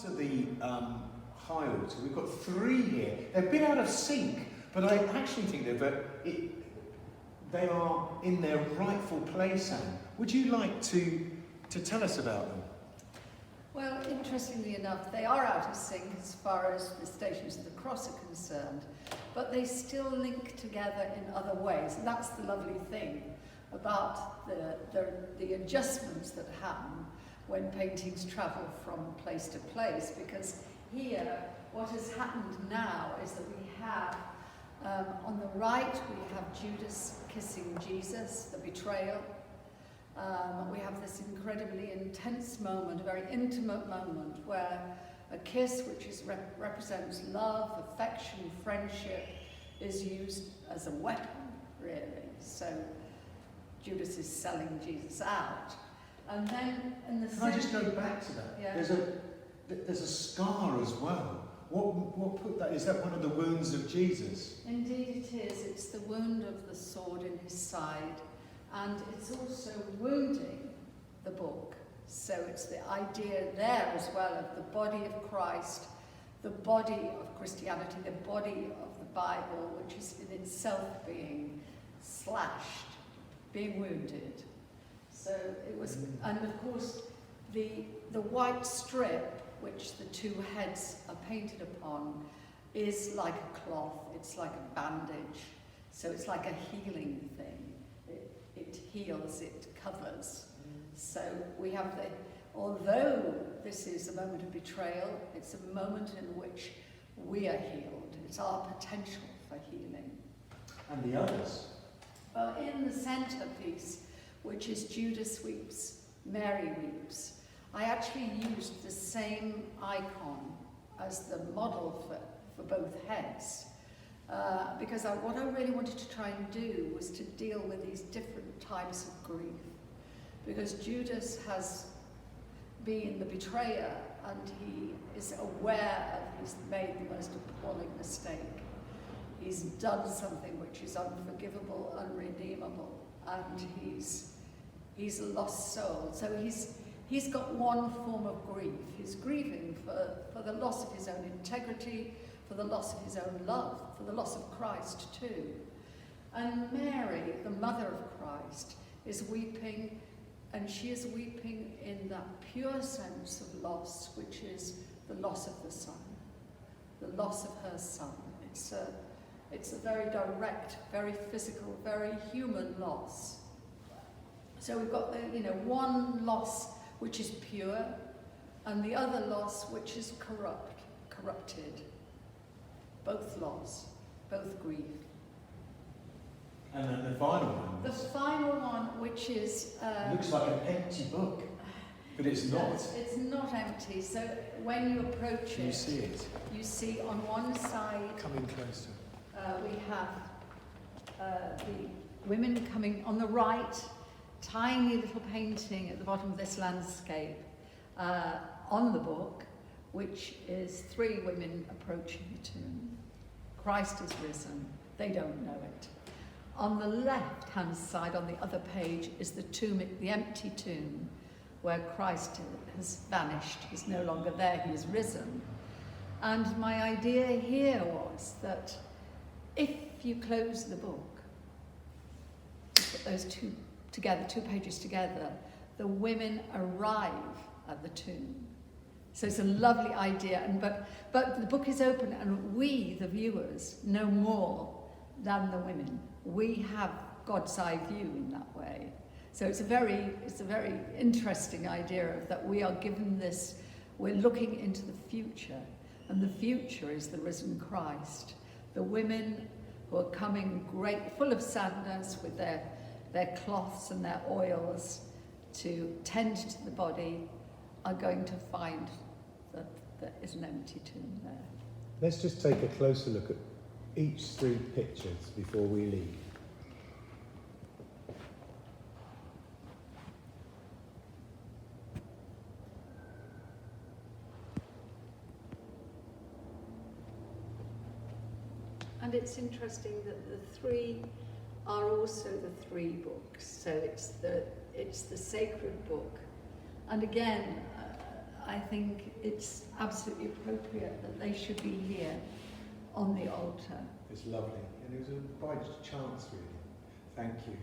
to the high altar, we've got 3 here. They're a bit out of sync, but I actually think they are in their rightful place, Anne. Would you like to tell us about them? Well, interestingly enough, they are out of sync as far as the Stations of the Cross are concerned, but they still link together in other ways, and that's the lovely thing about the adjustments that happen when paintings travel from place to place, because here, what has happened now is that we have, on the right, we have Judas kissing Jesus, the betrayal. We have this incredibly intense moment, a very intimate moment, where a kiss, which represents love, affection, friendship, is used as a weapon, really. So Judas is selling Jesus out. And then in the Can I just go back to that? Yeah. There's a scar as well. What put that? Is that one of the wounds of Jesus? Indeed it is. It's the wound of the sword in his side. And it's also wounding the book. So it's the idea there as well of the body of Christ, the body of Christianity, the body of the Bible, which is in itself being slashed, being wounded. So it was, and of course, the white strip, which the 2 heads are painted upon, is like a cloth, it's like a bandage. So it's like a healing thing. It heals, it covers. So we have although this is a moment of betrayal, it's a moment in which we are healed. It's our potential for healing. And the others? Well, in the centerpiece, which is Judas weeps, Mary weeps, I actually used the same icon as the model for both heads. Because what I really wanted to try and do was to deal with these different types of grief. Because Judas has been the betrayer, and he is aware that he's made the most appalling mistake. He's done something which is unforgivable, unredeemable, and he's a lost soul. So he's got one form of grief. He's grieving for the loss of his own integrity, for the loss of his own love, for the loss of Christ too. And Mary, the mother of Christ, is weeping, and she is weeping in that pure sense of loss, which is the loss of the Son, the loss of her Son. It's a very direct, very physical, very human loss. So we've got one loss which is pure, and the other loss which is corrupted. Both loss, both grief. And then the final one. The final one, which is... looks like an empty book, but it's not. It's not empty. So when you approach it... You see it. You see on one side... Coming closer. We have the women coming on the right, tiny little painting at the bottom of this landscape on the book, which is 3 women approaching the tomb. Christ is risen. They don't know it. On the left-hand side, on the other page, is the tomb, the empty tomb, where Christ has vanished. He's no longer there. He is risen. And my idea here was that if you close the book, put those 2 pages together, the women arrive at the tomb. So it's a lovely idea, but the book is open, and we, the viewers, know more than the women. We have God's eye view in that way. So it's a very interesting idea of that we are given this. We're looking into the future, and the future is the risen Christ. The women who are coming full of sadness with their cloths and their oils to tend to the body are going to find that there is an empty tomb there. Let's just take a closer look at each 3 pictures before we leave. And it's interesting that the 3 are also the 3 books. So it's the sacred book. And again, I think it's absolutely appropriate that they should be here on the altar. It's lovely, and it was by chance, really. Thank you.